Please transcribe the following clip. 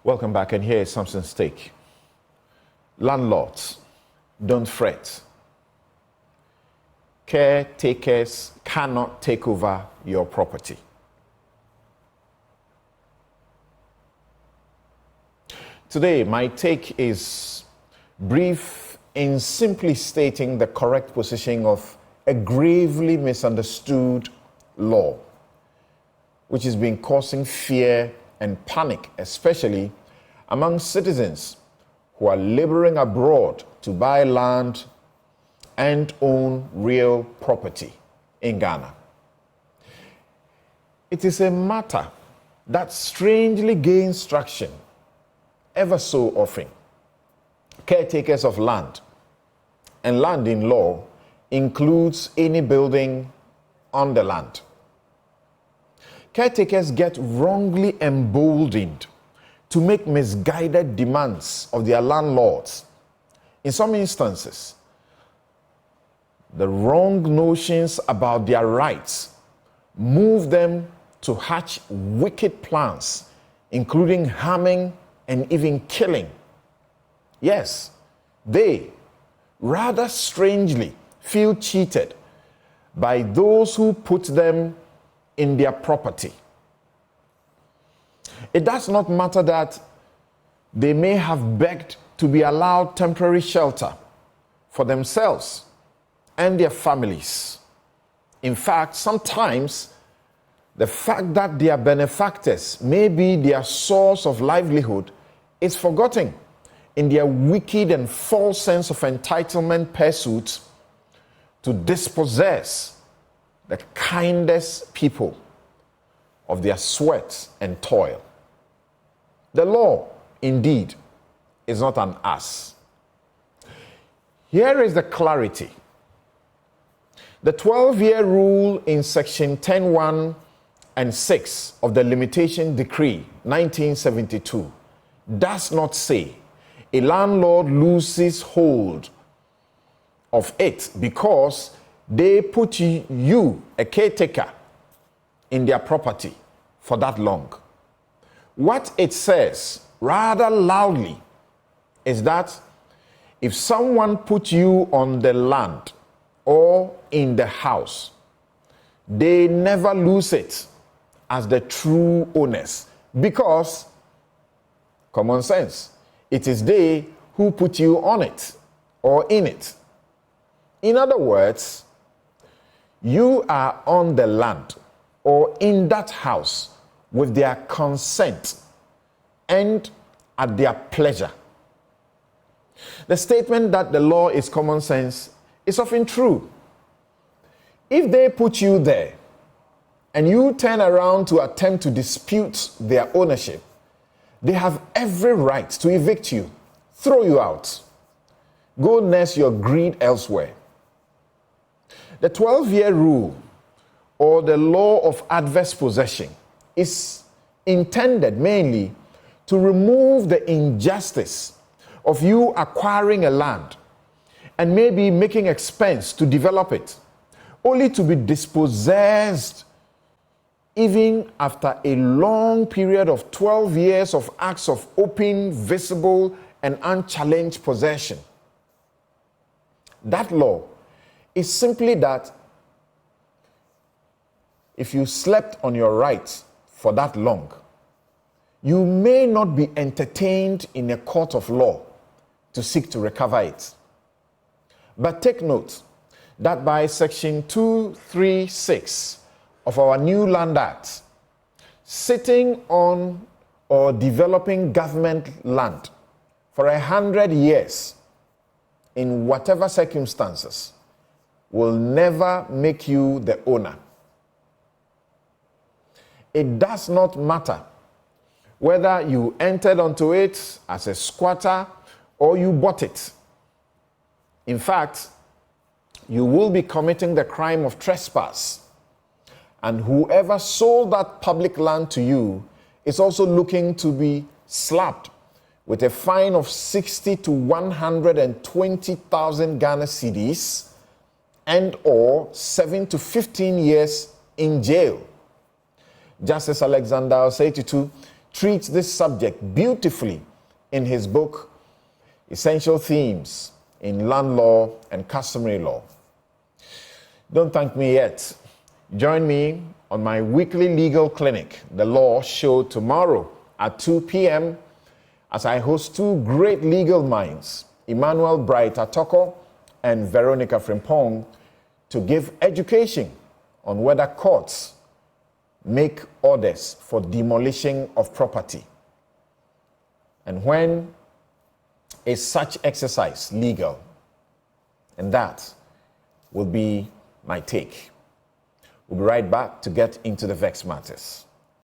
Welcome back, and here is Samson's take. Landlords, don't fret. Caretakers cannot take over your property. Today, my take is brief in simply stating the correct position of a gravely misunderstood law, which has been causing fear and panic, especially among citizens who are laboring abroad to buy land and own real property in Ghana. It is a matter that strangely gains traction ever so often. Caretakers of land, and land in law includes any building on the land. Caretakers get wrongly emboldened to make misguided demands of their landlords. In some instances, the wrong notions about their rights move them to hatch wicked plans, including harming and even killing. Yes, they, rather strangely, feel cheated by those who put them in their property. It does not matter that they may have begged to be allowed temporary shelter for themselves and their families. In fact, sometimes the fact that their benefactors may be their source of livelihood is forgotten in their wicked and false sense of entitlement pursuit to dispossess the kindest people of their sweat and toil. The law, indeed, is not an ass. Here is the clarity. The 12-year rule in section 10(1) and 6 of the Limitation Decree 1972 does not say a landlord loses hold of it because they put you, a caretaker, in their property for that long. What it says rather loudly is that if someone put you on the land or in the house, they never lose it as the true owners because, common sense, it is they who put you on it or in it. In other words, you are on the land or in that house with their consent and at their pleasure. The statement that the law is common sense is often true. If they put you there and you turn around to attempt to dispute their ownership, they have every right to evict you, throw you out, go nurse your greed elsewhere. The 12-year rule, or the law of adverse possession, is intended mainly to remove the injustice of you acquiring a land and maybe making expense to develop it, only to be dispossessed even after a long period of 12 years of acts of open, visible, and unchallenged possession. That law is simply that if you slept on your rights for that long, you may not be entertained in a court of law to seek to recover it. But take note that by Section 236 of our new Land Act, sitting on or developing government land for 100 years in whatever circumstances will never make you the owner. It does not matter whether you entered onto it as a squatter or you bought it. In fact, you will be committing the crime of trespass, and whoever sold that public land to you is also looking to be slapped with a fine of 60 to 120,000 Ghana cedis and or 7 to 15 years in jail. Justice Alexander Osei treats this subject beautifully in his book, Essential Themes in Land Law and Customary Law. Don't thank me yet. Join me on my weekly legal clinic, The Law Show, tomorrow at 2 p.m. as I host two great legal minds, Emmanuel Bright Atoko and Veronica Frimpong, to give education on whether courts make orders for demolition of property, and when is such exercise legal. And that will be my take. We'll be right back to get into the vexed matters.